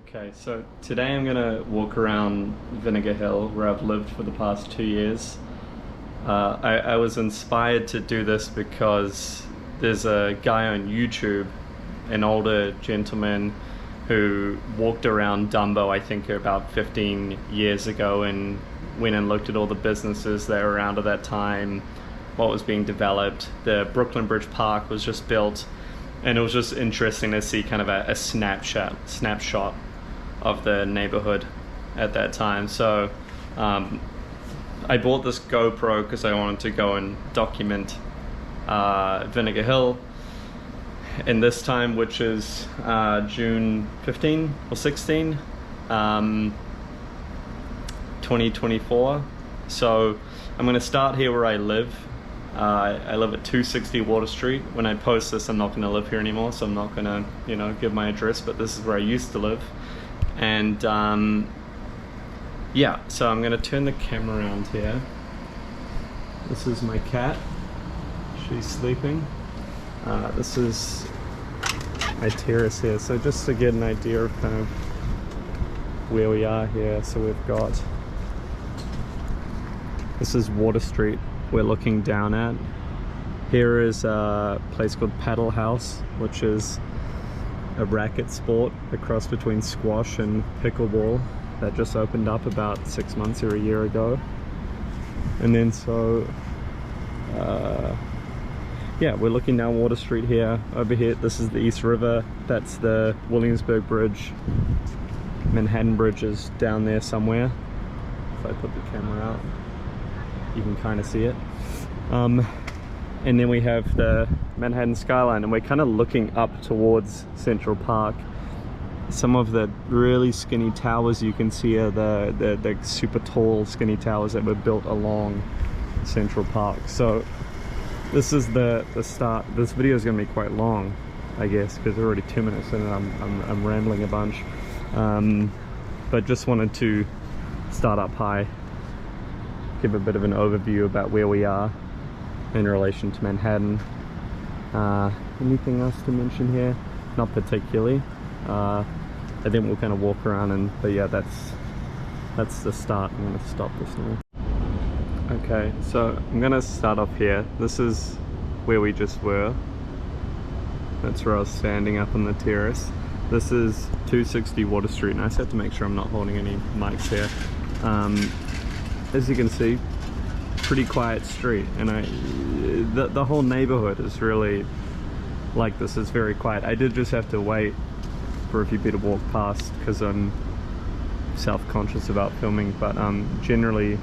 Okay, so today I'm gonna walk around Vinegar Hill where I've lived for the past 2 years. I was inspired to do this because there's a guy on YouTube, an older gentleman who walked around Dumbo, I think about 15 years ago, and went and looked at all the businesses that were around at that time, what was being developed. The Brooklyn Bridge Park was just built, and it was just interesting to see kind of a snapshot of the neighborhood at that time. So I bought this GoPro because I wanted to go and document Vinegar Hill in this time, which is June 15 or 16, 2024. So I'm going to start here where I live. I live at 260 Water Street. When I post this, I'm not going to live here anymore, so I'm not going to, give my address, but this is where I used to live. And yeah, so I'm going to turn the camera around here. This is my cat. She's sleeping. This is my terrace here. So just to get an idea of kind of where we are here. So we've got, this is Water Street we're looking down at. Here is a place called Paddle House, which is a racket sport, a cross between squash and pickleball, that just opened up about 6 months or a year ago. And then so yeah, we're looking down Water Street here. Over here, this is the East River. That's the Williamsburg Bridge. Manhattan Bridge is down there somewhere. If I put the camera out, you can kind of see it. And then we have the Manhattan skyline, and we're kind of looking up towards Central Park. Some of the really skinny towers you can see are the super tall skinny towers that were built along Central Park. So this is the start. This video is going to be quite long, I guess, because we're already 2 minutes in and I'm rambling a bunch. But just wanted to start up high, give a bit of an overview about where we are in relation to Manhattan. Anything else to mention here? Not particularly. I think we'll kind of walk around, but yeah, that's the start. I'm going to stop this now. Okay, so I'm going to start off here. This is where we just were. That's where I was standing up on the terrace. This is 260 Water Street, and I just have to make sure I'm not holding any mics here. As you can see, pretty quiet street, and the whole neighborhood is really like this. Is very quiet. I did just have to wait for a few people to walk past because I'm self-conscious about filming, but generally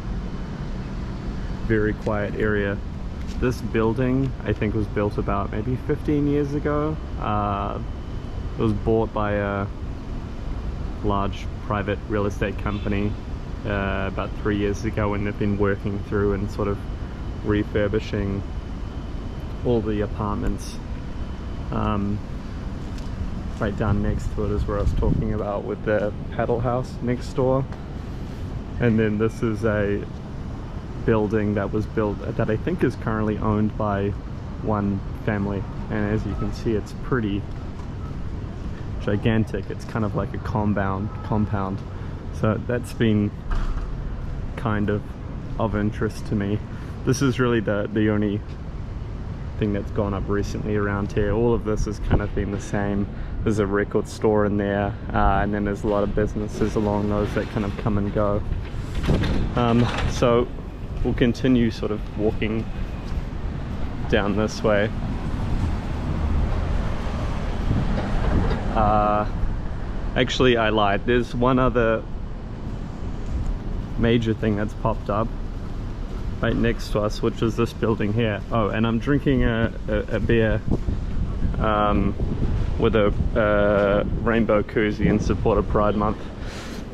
very quiet area. This building, I think, was built about maybe 15 years ago. It was bought by a large private real estate company about 3 years ago, and they've been working through and sort of refurbishing all the apartments. Right down next to it is where I was talking about with the Paddle House next door. And then this is a building that was built that I think is currently owned by one family, and as you can see, it's pretty gigantic. It's kind of like a compound, so that's been kind of interest to me. This is really the only thing that's gone up recently around here. All of this has kind of been the same. There's a record store in there, and then there's a lot of businesses along those that kind of come and go. So we'll continue sort of walking down this way. Actually, I lied. There's one other major thing that's popped up right next to us, which is this building here. Oh, and I'm drinking a beer with a rainbow koozie in support of Pride Month.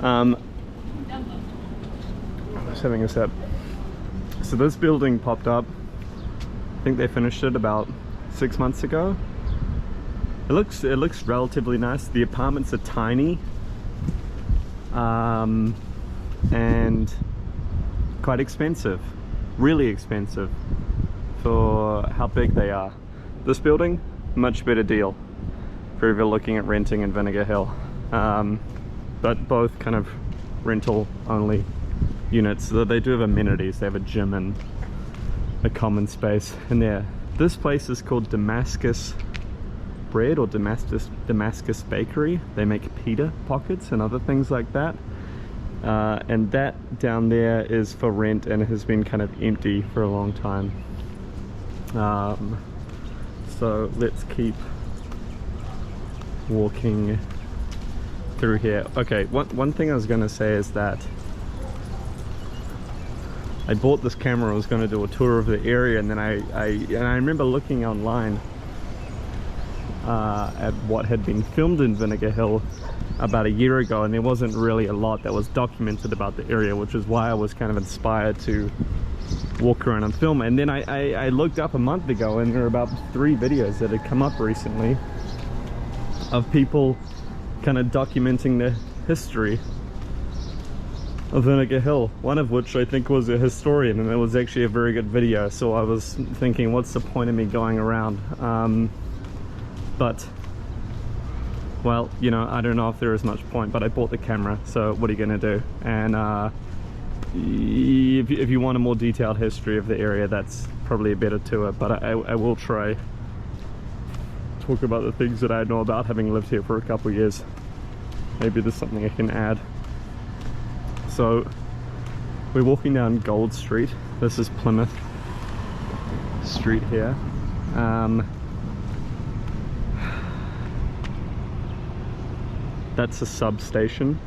I'm just having a sip. So this building popped up. I think they finished it about 6 months ago. It looks relatively nice. The apartments are tiny, and quite expensive, really expensive for how big they are. This building, much better deal for if you're looking at renting in Vinegar Hill. but both kind of rental only units. So they do have amenities. They have a gym and a common space in there. This place is called Damascus Bread or Damascus Bakery. They make pita pockets and other things like that. And that down there is for rent and has been kind of empty for a long time. So let's keep walking through here. Okay, one thing I was going to say is that I bought this camera. I was going to do a tour of the area, and then I remember looking online at what had been filmed in Vinegar Hill about a year ago, and there wasn't really a lot that was documented about the area, which is why I was kind of inspired to walk around and film. And then I looked up a month ago, and there were about 3 videos that had come up recently of people kind of documenting the history of Vinegar Hill, one of which I think was a historian, and it was actually a very good video. So I was thinking, what's the point of me going around? But well, you know, I don't know if there is much point, but I bought the camera, so what are you gonna do? And if you want a more detailed history of the area, that's probably a better tour, but I will try talk about the things that I know about, having lived here for a couple years. Maybe there's something I can add. So we're walking down Gold Street. This is Plymouth Street here. That's a substation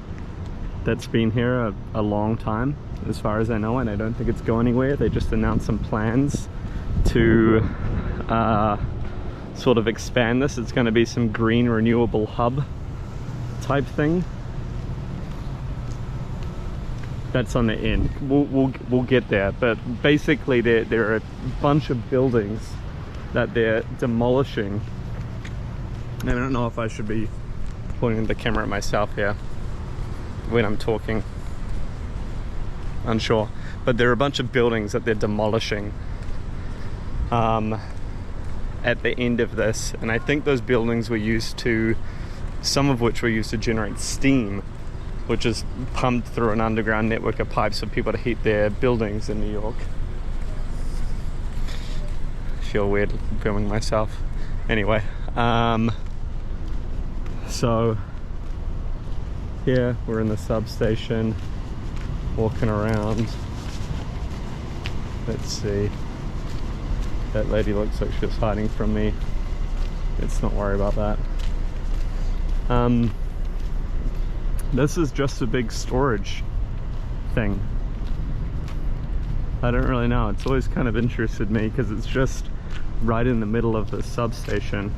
that's been here a long time, as far as I know, and I don't think it's going anywhere. They just announced some plans to sort of expand this. It's going to be some green renewable hub type thing. That's on the end. We'll get there, but basically there are a bunch of buildings that they're demolishing. And I don't know if I should be pointing the camera at myself here when I'm talking. Unsure. But there are a bunch of buildings that they're demolishing at the end of this, and I think those buildings were used to, some of which were used to generate steam, which is pumped through an underground network of pipes for people to heat their buildings in New York. I feel weird filming myself. Anyway, so here we're in the substation, walking around. Let's see. That lady looks like she was hiding from me. Let's not worry about that. This is just a big storage thing. I don't really know. It's always kind of interested me because it's just right in the middle of the substation,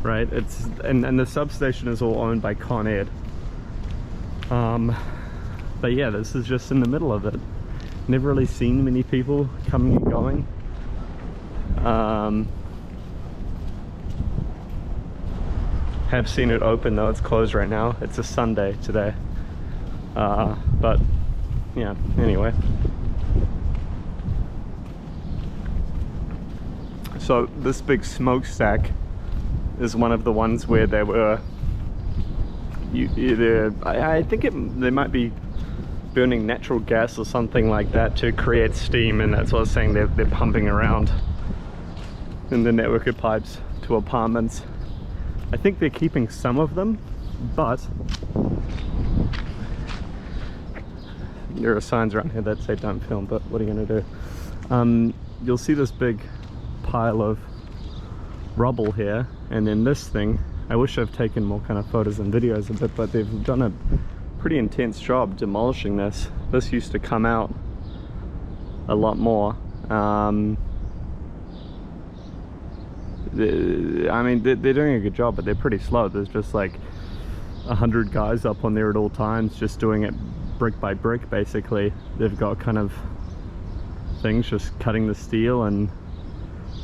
right? It's and the substation is all owned by Con Ed. But yeah, this is just in the middle of it. Never really seen many people coming and going. Have seen it open though. It's closed right now. It's a Sunday today. But yeah, anyway. So this big smokestack is one of the ones where they were I think they might be burning natural gas or something like that to create steam, and that's what I was saying. They're pumping around in the network of pipes to apartments. I think they're keeping some of them, but there are signs around here that say don't film, but what are you gonna do? You'll see this big pile of rubble here, and then this thing. I wish I've taken more kind of photos and videos of it, but they've done a pretty intense job demolishing this. This used to come out a lot more. I mean, they're doing a good job, but they're pretty slow. There's just like 100 guys up on there at all times, just doing it brick by brick, basically. They've got kind of things just cutting the steel, and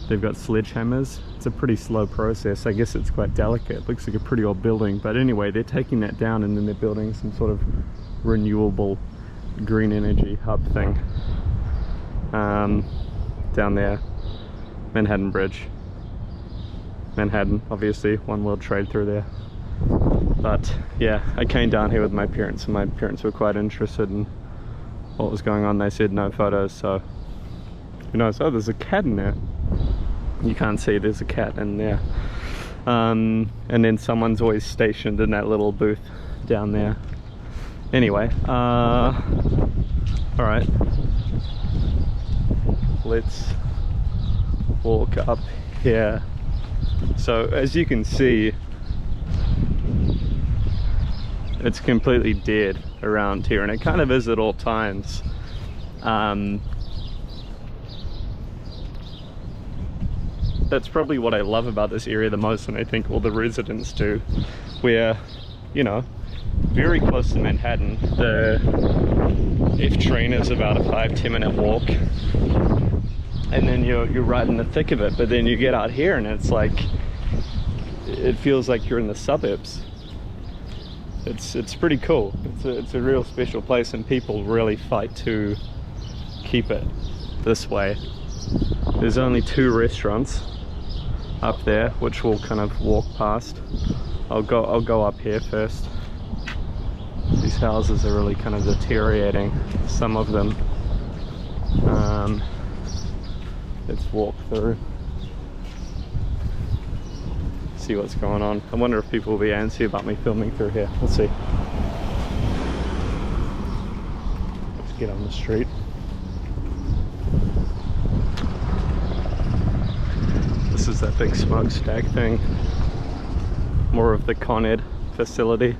they've got sledgehammers. It's a pretty slow process. I guess it's quite delicate. It looks like a pretty old building, but anyway, they're taking that down and then they're building some sort of renewable green energy hub thing down there. Manhattan Bridge. Manhattan, obviously, one world trade through there. But yeah, I came down here with my parents, and my parents were quite interested in what was going on. They said no photos, so who knows. Oh, there's a cat in there. You can't see, there's a cat in there. And then someone's always stationed in that little booth down there. Anyway, all right, let's walk up here. So as you can see, it's completely dead around here, and it kind of is at all times. That's probably what I love about this area the most, and I think all the residents do. We're, you know, very close to Manhattan. The F train is about a 5-10 minute walk, and then you're right in the thick of it. But then you get out here and it's like, it feels like you're in the suburbs. It's pretty cool. It's a real special place, and people really fight to keep it this way. There's only 2 restaurants up there, which we'll kind of walk past. I'll go up here first. These houses are really kind of deteriorating, some of them. Let's walk through, see what's going on. I wonder if people will be antsy about me filming through here. We'll see. Let's get on the street. This is that big smokestack thing. More of the Con Ed facility.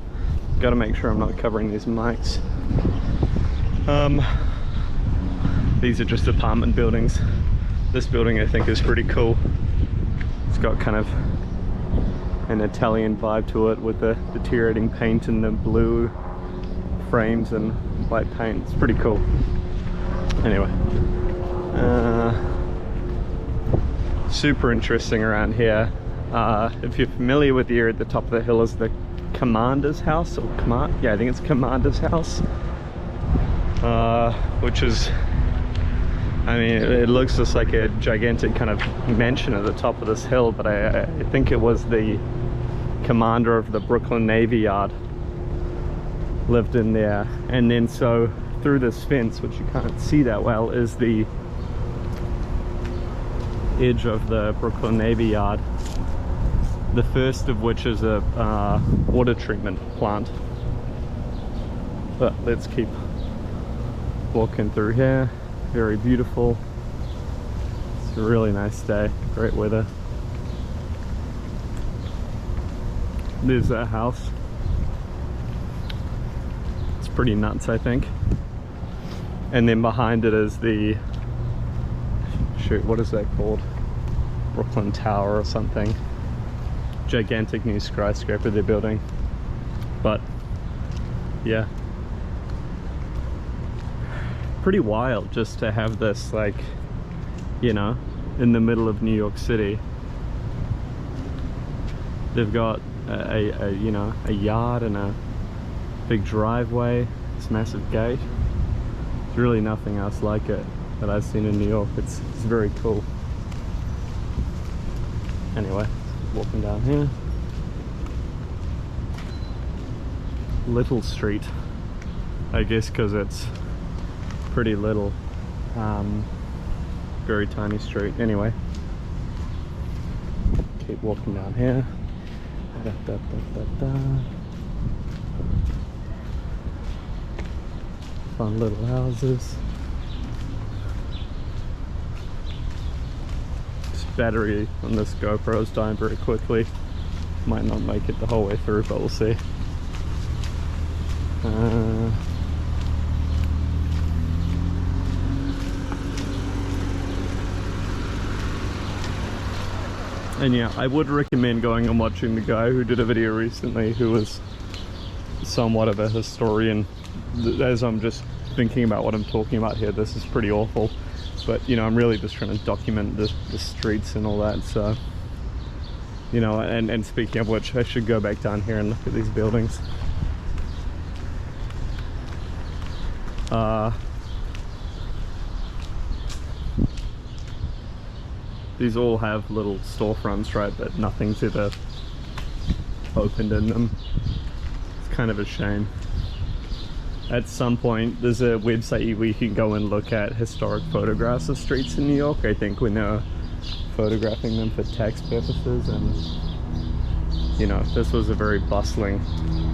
Got to make sure I'm not covering these mics. These are just apartment buildings. This building I think is pretty cool. It's got kind of an Italian vibe to it, with the deteriorating paint and the blue frames and white paint. It's pretty cool. Anyway, super interesting around here. If you're familiar with the area at the top of the hill, is the Commander's house, or yeah, I think it's Commander's house, which is, I mean, it looks just like a gigantic kind of mansion at the top of this hill, but I think it was the commander of the Brooklyn Navy Yard lived in there. And then so through this fence, which you can't see that well, is the edge of the Brooklyn Navy Yard, the first of which is a water treatment plant. But let's keep walking through here. Very beautiful. It's a really nice day, great weather. There's that house. It's pretty nuts, I think. And then behind it is the, shoot, what is that called? Brooklyn Tower or something. Gigantic new skyscraper they're building. But yeah, pretty wild just to have this, like, you know, in the middle of New York City. They've got a you know, a yard and a big driveway, this massive gate. There's really nothing else like it that I've seen in New York. It's very cool. Anyway, walking down here. Little Street, I guess because it's pretty little. Very tiny street. Anyway, keep walking down here. Da, da, da, da, da. Fun little houses. This battery on this GoPro is dying very quickly. Might not make it the whole way through, but we'll see. And yeah, I would recommend going and watching the guy who did a video recently who was somewhat of a historian. As I'm just thinking about what I'm talking about here, this is pretty awful. But, you know, I'm really just trying to document the streets and all that, so... You know, and speaking of which, I should go back down here and look at these buildings. These all have little storefronts, right, but nothing's ever opened in them. It's kind of a shame. At some point, there's a website where you can go and look at historic photographs of streets in New York. I think when they were photographing them for tax purposes, and you know, this was a very bustling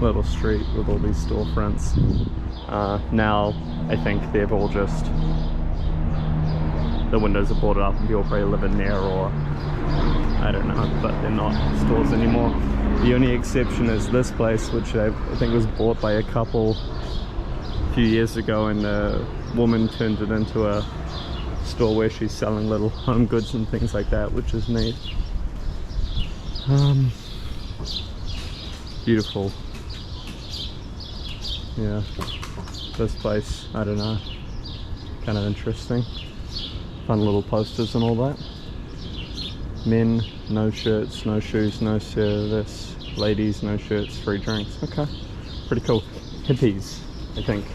little street with all these storefronts. Now I think they've all just, the windows are boarded up and people probably live in there, or I don't know, but they're not stores anymore. The only exception is this place, which I think was bought by a couple a few years ago, and the woman turned it into a store where she's selling little home goods and things like that, which is neat. Beautiful. Yeah, this place, I don't know, kind of interesting. Fun little posters and all that. Men, no shirts, no shoes, no service. Ladies, no shirts, free drinks. Okay, pretty cool. Hippies, I think.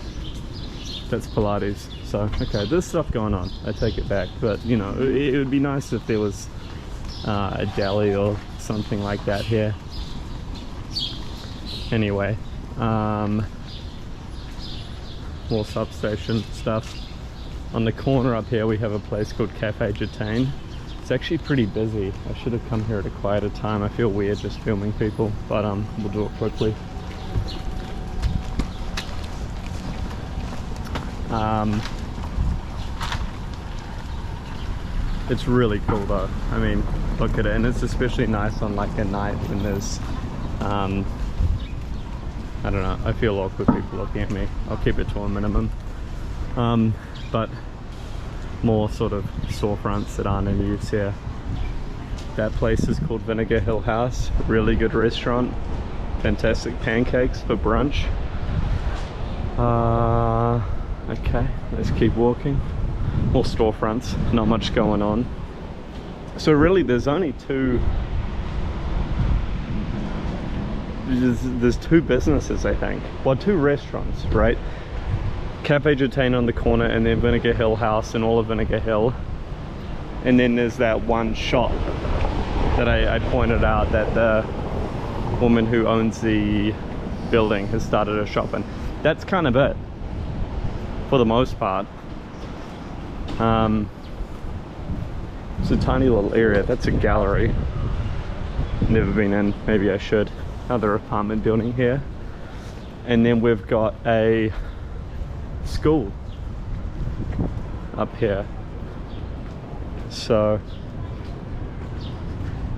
That's Pilates. So, okay, there's stuff going on. I take it back. But, you know, it would be nice if there was a deli or something like that here. Anyway, more substation stuff. On the corner up here, we have a place called Cafe Gitane. It's actually pretty busy. I should have come here at a quieter time. I feel weird just filming people, but we'll do it quickly. It's really cool though. I mean, look at it, and it's especially nice on like a night when there's I don't know, I feel awkward people looking at me. I'll keep it to a minimum. But more sort of storefronts that aren't in use here. That place is called Vinegar Hill House. Really good restaurant. Fantastic pancakes for brunch. Okay, let's keep walking. More storefronts, not much going on. So really there's only two, there's two businesses, I think. Well, two restaurants, right? Cafe Gitane on the corner, and then Vinegar Hill House and all of Vinegar Hill. And then there's that one shop that I pointed out that the woman who owns the building has started a shop in. That's kind of it, for the most part. It's a tiny little area. That's a gallery. Never been in, maybe I should. Another apartment building here. And then we've got a school up here. So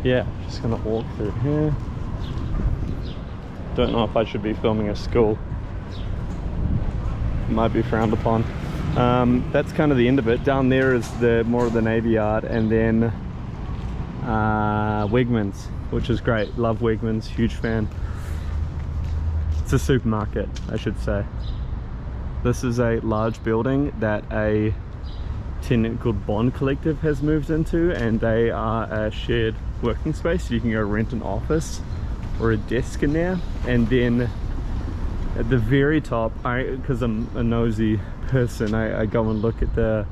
yeah, just gonna walk through here. Don't know if I should be filming a school. It might be frowned upon. That's kind of the end of it. Down there is the more of the Navy Yard, and then Wegmans, which is great. Love Wegmans, huge fan. It's a supermarket, I should say. This is a large building that a tenant called Bond Collective has moved into, and they are a shared working space. You can go rent an office or a desk in there, and then at the very top, because I'm a nosy person, I go and look at the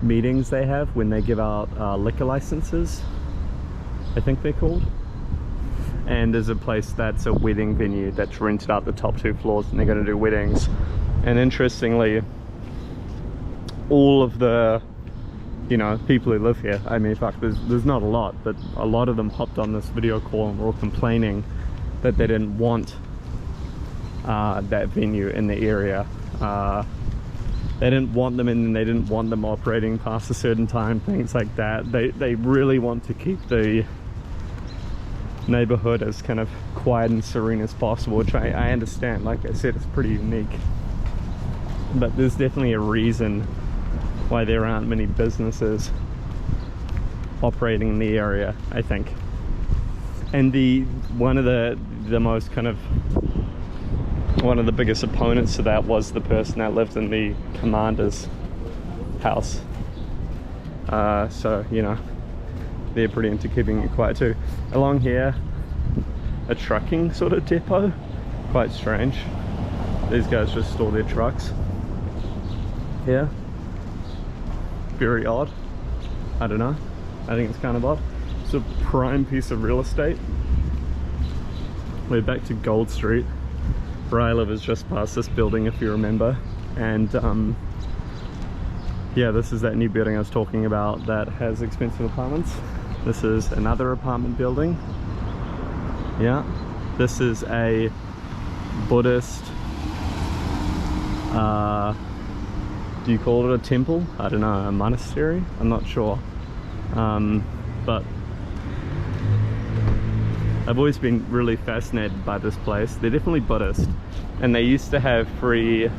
meetings they have when they give out liquor licenses, I think they're called. And there's a place that's a wedding venue that's rented out the top 2 floors, and they're going to do weddings. And interestingly, all of the, you know, people who live here, I mean, fuck, there's not a lot, but a lot of them hopped on this video call and were all complaining that they didn't want that venue in the area. They didn't want them in, and they didn't want them operating past a certain time, things like that. They really want to keep the neighborhood as kind of quiet and serene as possible, which I understand. Like I said, it's pretty unique, but there's definitely a reason why there aren't many businesses operating in the area, I think. And one of the most kind of, one of the biggest opponents to that was the person that lived in the commander's house. So, you know, they're pretty into keeping it quiet too. Along here, a trucking sort of depot. Quite strange. These guys just store their trucks here. Very odd. I don't know. I think it's kind of odd. It's a prime piece of real estate. we're back to Gold Street. Where I live is just past this building, if you remember. And yeah, this is that new building I was talking about that has expensive apartments. This is another apartment building. Yeah, this is a Buddhist, do you call it a temple? I don't know, a monastery? I'm not sure. But I've always been really fascinated by this place. They're definitely Buddhist, and they used to have free,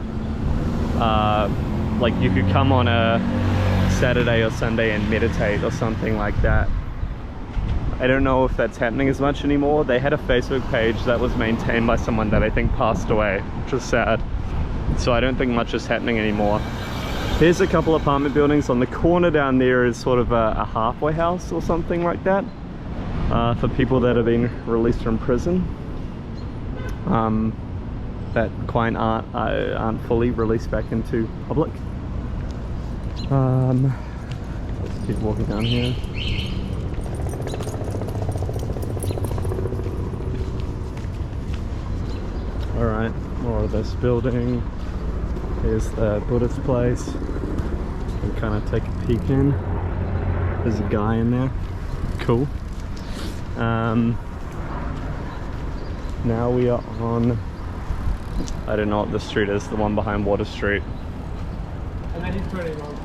like you could come on a Saturday or Sunday and meditate or something like that. I don't know if that's happening as much anymore. They had a Facebook page that was maintained by someone that I think passed away, which was sad. So I don't think much is happening anymore. Here's a couple apartment buildings. On the corner down there is sort of a halfway house or something like that, for people that have been released from prison, that quite aren't fully released back into public. Let's keep walking down here. Alright, more of this building. Here's the Buddhist place. We kind of take a peek in. There's a guy in there. Cool. Now we are on, I don't know what this street is, the one behind Water Street. And then he's turning on.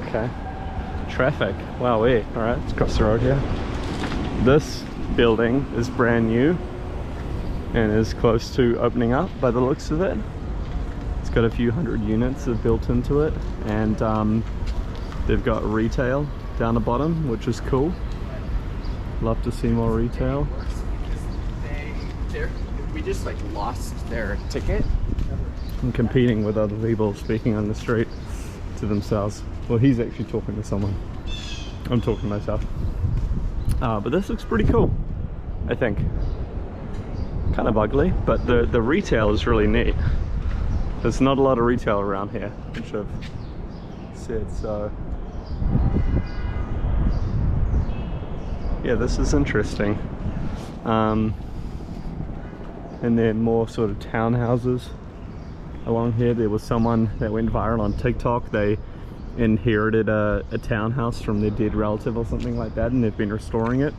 Okay. Traffic. Wowee. Alright, let's cross the road here. This building is brand new and is close to opening up by the looks of it. It's got a few hundred units that are built into it, and they've got retail down the bottom, which is cool. Love to see more retail. We just like lost their ticket. And competing with other people speaking on the street to themselves. Well, he's actually talking to someone. I'm talking to myself. But this looks pretty cool, I think. Kind of ugly, but the retail is really neat. There's not a lot of retail around here, which I've said, so yeah, this is interesting. And then more sort of townhouses along here. There was someone that went viral on TikTok. They inherited a townhouse from their dead relative or something like that, and they've been restoring it.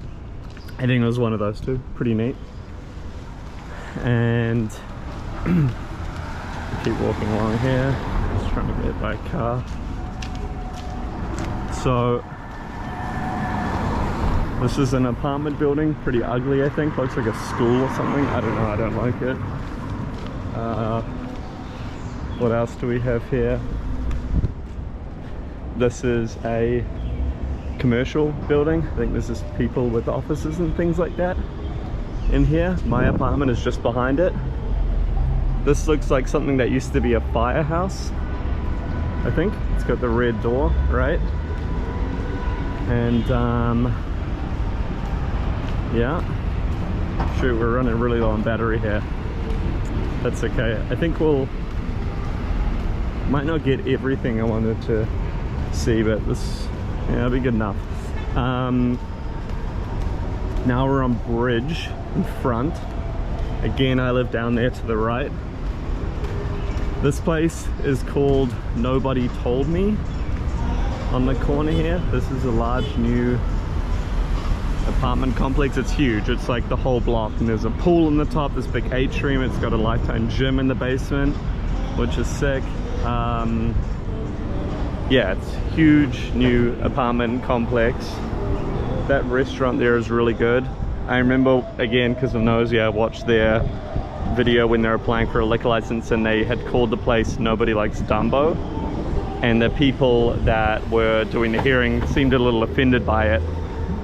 I think it was one of those two. Pretty neat. And keep walking along here, just trying to get by a car. So this is an apartment building, pretty ugly, I think. Looks like a school or something. I don't know, I don't like it. What else do we have here? This is a commercial building. I think this is people with offices and things like that in here. My apartment is just behind it. This looks like something that used to be a firehouse, I think. It's got the red door, right? And yeah, shoot, we're running really low on battery here. That's okay. I think we'll might not get everything I wanted to see, but this, yeah, it'll be good enough. Now we're on Bridge in front. Again, I live down there to the right. This place is called Nobody Told Me. On the corner here, this is a large new apartment complex. It's huge. It's like the whole block, and there's a pool in the top, this big atrium. It's got a Lifetime gym in the basement, which is sick. Yeah, it's huge new apartment complex. That restaurant there is really good. I remember, again, because of Nosy, I watched their video when they were applying for a liquor license, and they had called the place Nobody Likes Dumbo, and the people that were doing the hearing seemed a little offended by it.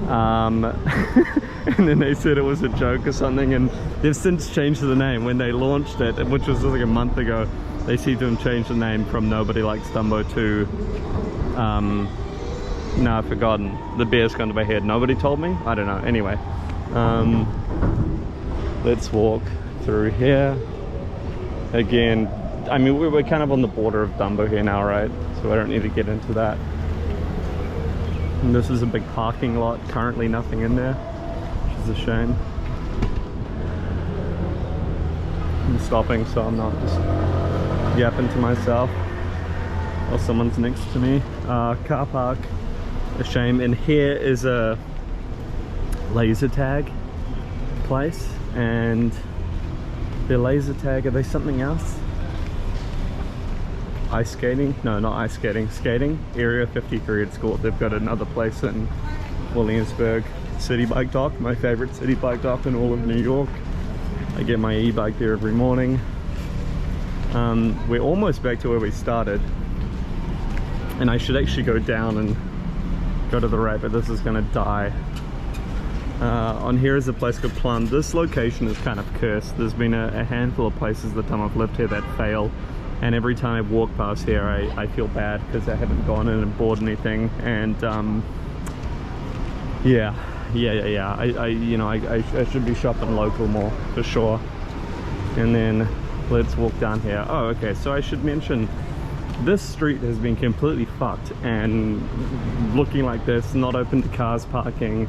And then they said it was a joke or something, and they've since changed the name. When they launched it, which was like a month ago, they seem to have changed the name from Nobody Likes Dumbo to no, I've forgotten. The bear's gone to my head. Nobody told me? I don't know. Anyway, let's walk through here. Again, I mean, we're kind of on the border of Dumbo here now, right? So I don't need to get into that. And this is a big parking lot. Currently nothing in there, which is a shame. I'm stopping so I'm not just yapping to myself or someone's next to me. Car park, a shame. And here is a laser tag place, and their laser tag, are they something else? Ice skating? No, not ice skating. Skating? Area 53 it's called. They've got another place in Williamsburg. City bike dock, my favorite city bike dock in all of New York. I get my e-bike there every morning. We're almost back to where we started, and I should actually go down and go to the right, but this is gonna die. On here is a place called Plum. This location is kind of cursed. There's been a handful of places the time I've lived here that fail, and every time I walk past here I feel bad because I haven't gone in and bought anything. And yeah, I should be shopping local more for sure. And then let's walk down here. Oh, okay, so I should mention this street has been completely fucked and looking like this, not open to cars parking.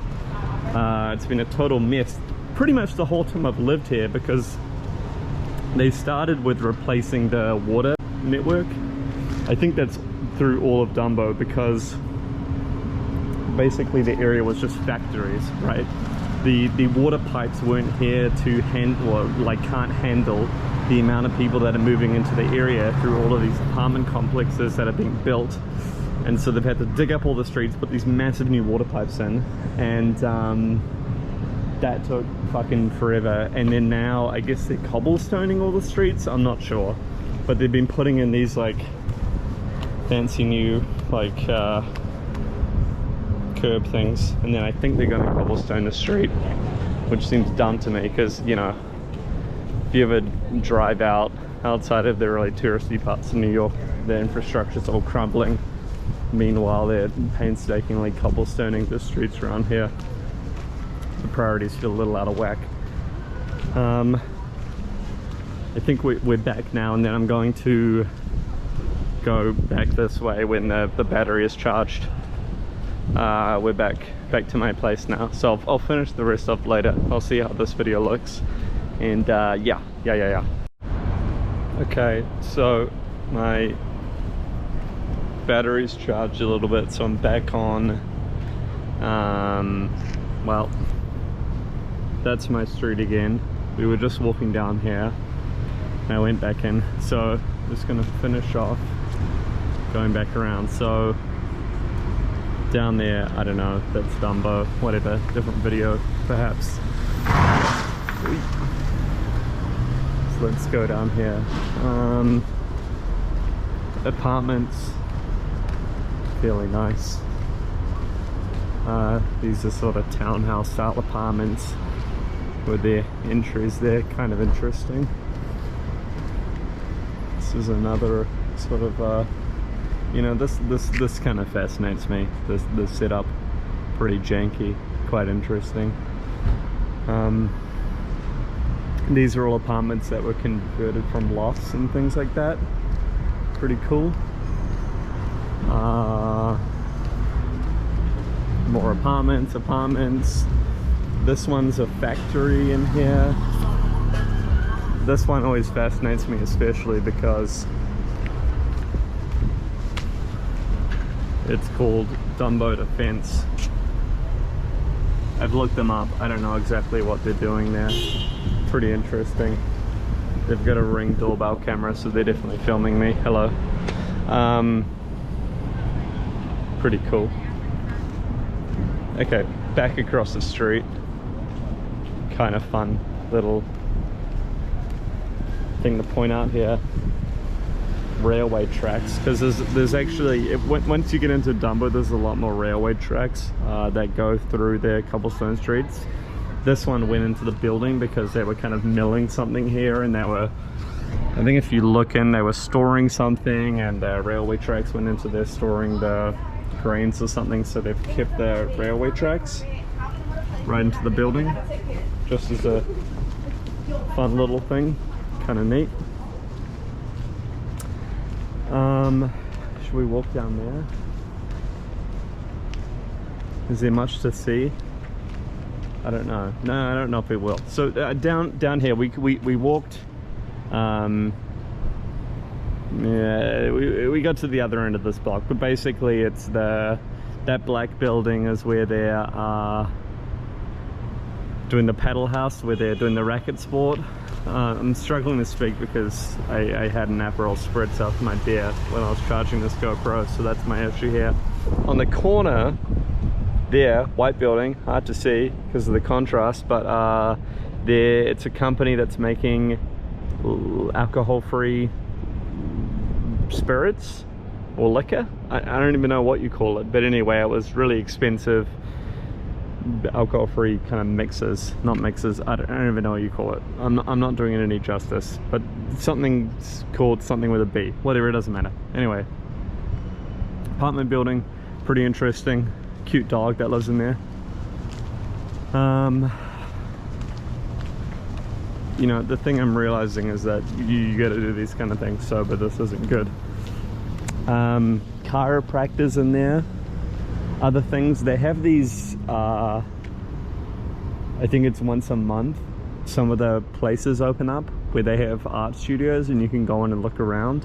It's been a total mess pretty much the whole time I've lived here, because they started with replacing the water network. I think that's through all of Dumbo, because basically the area was just factories, right? The water pipes weren't here to handle, or like can't handle the amount of people that are moving into the area through all of these apartment complexes that are being built. And so they've had to dig up all the streets, put these massive new water pipes in, and that took fucking forever. And then now I guess they're cobblestoning all the streets, I'm not sure, but they've been putting in these like fancy new like curb things, and then I think they're going to cobblestone the street, which seems dumb to me, because you know, if you ever drive outside of the really touristy parts of New York, the infrastructure's all crumbling. Meanwhile, they're painstakingly cobblestoning the streets around here. The priorities feel a little out of whack. I think we're back now, and then I'm going to go back this way when the battery is charged. We're back to my place now, so I'll finish the rest off later. I'll see how this video looks, and yeah. Okay, so my battery's charged a little bit, so I'm back on. Well, that's my street again. We were just walking down here and I went back in, so I'm just gonna finish off going back around. So down there, I don't know, that's Dumbo, whatever, different video perhaps. So let's go down here. Apartments, fairly nice. These are sort of townhouse style apartments with their entries there, kind of interesting. This is another sort of you know, this kind of fascinates me. This setup, pretty janky, quite interesting. These are all apartments that were converted from lofts and things like that. Pretty cool. More apartments. This one's a factory in here. This one always fascinates me, especially because it's called Dumbo Defense. I've looked them up. I don't know exactly what they're doing there. Pretty interesting. They've got a Ring doorbell camera, so they're definitely filming me. Hello. Pretty cool. Okay, back across the street. Kind of fun little thing to point out here. Railway tracks, because there's actually, once you get into Dumbo, there's a lot more railway tracks that go through their cobblestone streets. This one went into the building because they were kind of milling something here, and they were, I think if you look in, they were storing something, and the railway tracks went into there storing the grains or something, so they've kept the railway tracks right into the building, just as a fun little thing, kind of neat. Should we walk down there? Is there much to see? I don't know. No, I don't know if we will. So down here, we walked Yeah, we got to the other end of this block, but basically it's that black building is where they are doing the paddle house, where they're doing the racket sport. I'm struggling to speak because I had an Aperol spritz out my beer when I was charging this GoPro, so that's my issue here. On the corner there, white building, hard to see because of the contrast, but it's a company that's making alcohol-free spirits or liquor. I don't even know what you call it, but anyway, it was really expensive alcohol-free kind of mixers, not mixers, I don't even know what you call it. I'm not doing it any justice, but something's called something with a B, whatever, it doesn't matter. Anyway, apartment building, pretty interesting, cute dog that lives in there. You know, the thing I'm realizing is that you gotta do these kind of things sober. This isn't good. Chiropractors in there. Other things, they have these, I think it's once a month, some of the places open up where they have art studios and you can go in and look around.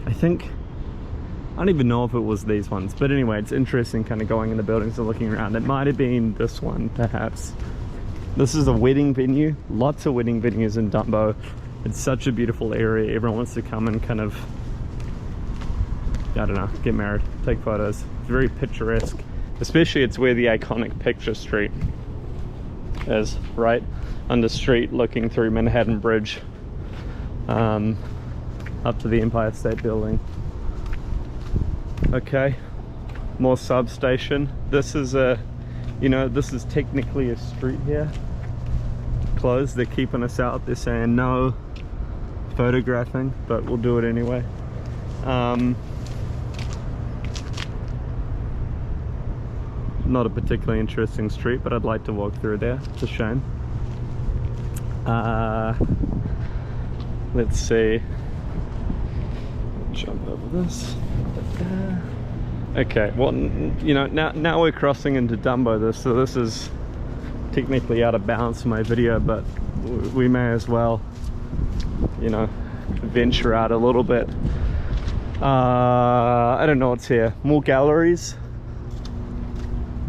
I don't even know if it was these ones, but anyway, it's interesting kind of going in the buildings and looking around. It might have been this one, perhaps. This is a wedding venue, lots of wedding venues in Dumbo. It's such a beautiful area. Everyone wants to come and kind of, I don't know, get married, take photos. It's very picturesque. Especially it's where the iconic picture street is, right? On the street looking through Manhattan Bridge up to the Empire State Building. Okay, more substation. This is this is technically a street here. Closed, they're keeping us out. They're saying no photographing, but we'll do it anyway. Not a particularly interesting street, but I'd like to walk through there. It's a shame. Let's see. Jump over this. Okay, well, you know, now we're crossing into Dumbo. So this is technically out of bounds for my video, but we may as well, you know, venture out a little bit. I don't know what's here. More galleries.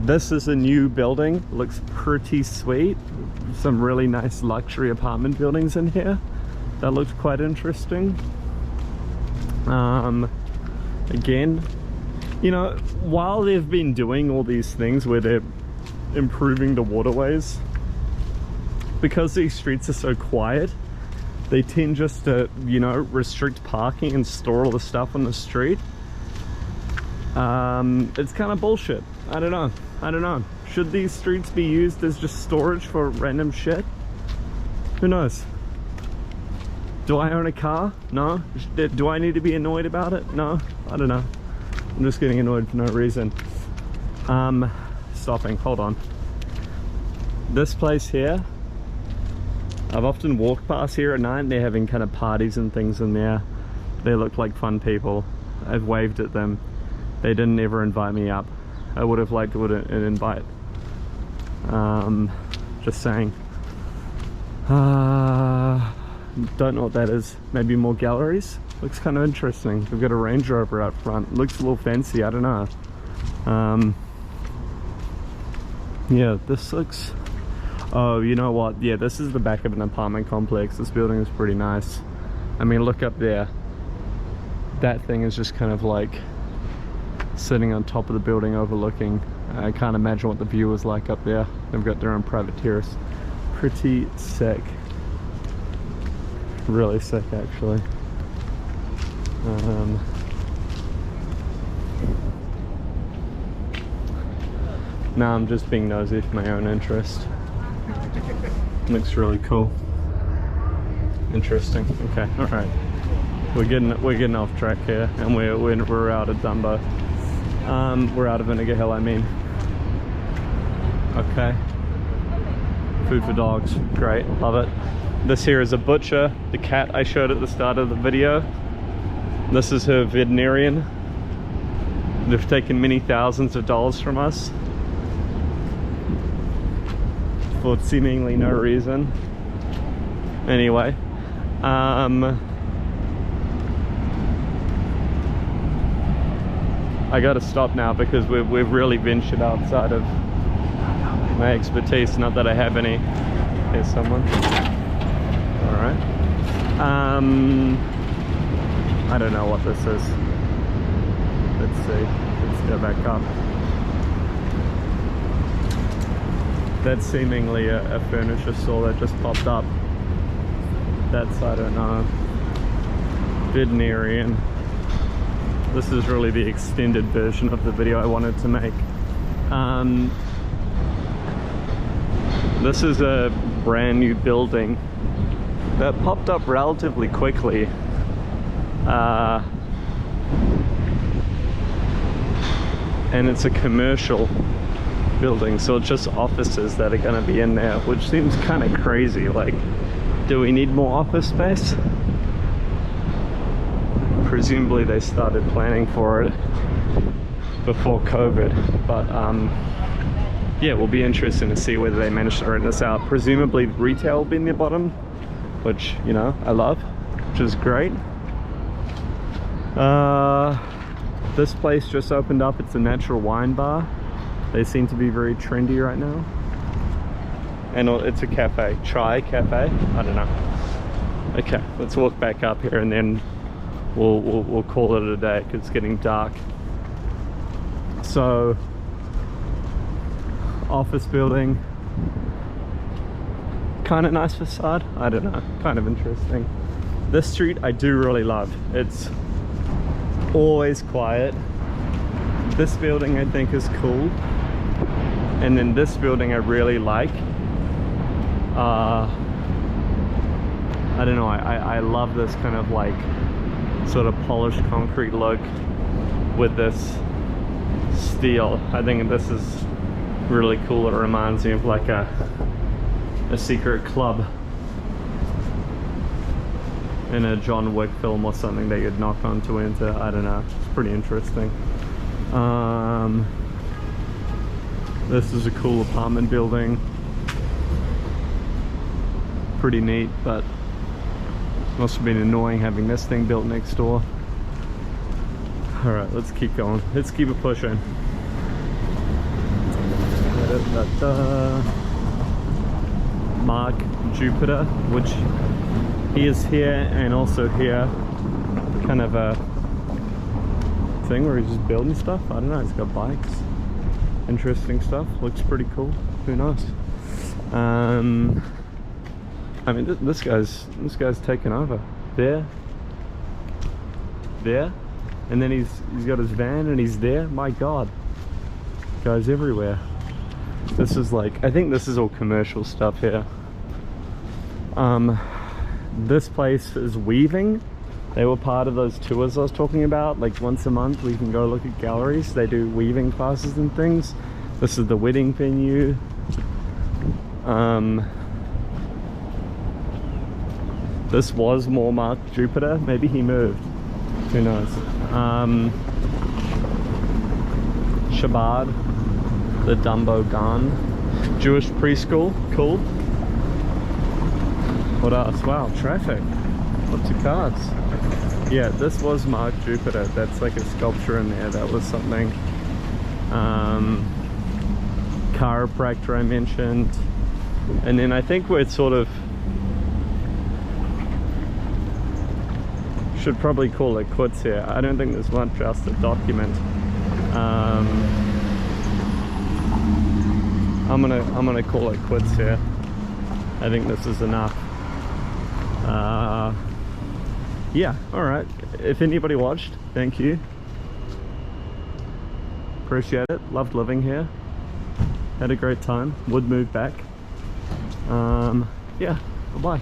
This is a new building, looks pretty sweet. Some really nice luxury apartment buildings in here. That looks quite interesting. Again, you know, while they've been doing all these things where they're improving the waterways, because these streets are so quiet, they tend just to, you know, restrict parking and store all the stuff on the street. It's kind of bullshit. I don't know. Should these streets be used as just storage for random shit? Who knows? Do I own a car? No. Do I need to be annoyed about it? No. I don't know. I'm just getting annoyed for no reason. Stopping, hold on. This place here, I've often walked past here at night and they're having kind of parties and things in there. They look like fun people. I've waved at them. They didn't ever invite me up. I would have liked an invite. Just saying. Don't know what that is. Maybe more galleries? Looks kind of interesting. We've got a Range Rover out front. Looks a little fancy, I don't know. Yeah, this looks... Oh, you know what? Yeah, this is the back of an apartment complex. This building is pretty nice. I mean, look up there. That thing is just kind of like sitting on top of the building overlooking. I can't imagine what the view is like up there. They've got their own private terrace. Pretty sick. Really sick, actually. Now I'm just being nosy for my own interest. Looks really cool. Interesting. Okay, all right. We're getting off track here, and we're out of Dumbo. We're out of Vinegar Hill, I mean. Okay. Food for dogs, great, love it. This here is a butcher, the cat I showed at the start of the video. This is her veterinarian. They've taken many thousands of dollars from us for seemingly no reason. Anyway, I gotta stop now because we've really ventured outside of my expertise. Not that I have any. There's someone. All right. I don't know what this is. Let's see. Let's go back up. That's seemingly a furniture store that just popped up. That's, I don't know, veterinarian. This is really the extended version of the video I wanted to make. This is a brand new building that popped up relatively quickly. And it's a commercial building, so it's just offices that are going to be in there, which seems kind of crazy. Like, do we need more office space? Presumably they started planning for it before COVID, but yeah, it will be interesting to see whether they manage to rent this out. Presumably retail will be in the bottom, which, you know, I love, which is great. This place just opened up. It's a natural wine bar. They seem to be very trendy right now. And it's a cafe, chai cafe, I don't know. Okay, let's walk back up here and then we'll call it a day because it's getting dark. So, office building, kind of nice facade, I don't know, kind of interesting. This street I do really love. It's always quiet. This building I think is cool, and then this building I really like. I don't know, I love this kind of like sort of polished concrete look with this steel. I think this is really cool. It reminds me of like a secret club in a John Wick film or something that you'd knock on to enter. I don't know, it's pretty interesting. This is a cool apartment building. Pretty neat, but must have been annoying having this thing built next door. All right, let's keep going. Let's keep it pushing. Mark Jupiter, which he is here and also here. Kind of a thing where he's just building stuff. I don't know, he's got bikes. Interesting stuff, looks pretty cool. Who knows? I mean, this guy's taken over. There, and then he's got his van and he's there. My God, guys everywhere. This is like, I think this is all commercial stuff here. This place is weaving. They were part of those tours I was talking about. Like once a month we can go look at galleries. They do weaving classes and things. This is the wedding venue. This was more Mark Jupiter. Maybe he moved. Who knows? Shabbat, the Dumbo Gan, Jewish preschool. Cool. What else? Wow, traffic. Lots of cars. Yeah, this was Mark Jupiter. That's like a sculpture in there. That was something. Chiropractor I mentioned. And then I think we're sort of should probably call it quits here. I don't think there's much else to document. I'm gonna call it quits here. I think this is enough. Yeah, all right. If anybody watched, thank you. Appreciate it. Loved living here. Had a great time. Would move back. Yeah. Bye bye.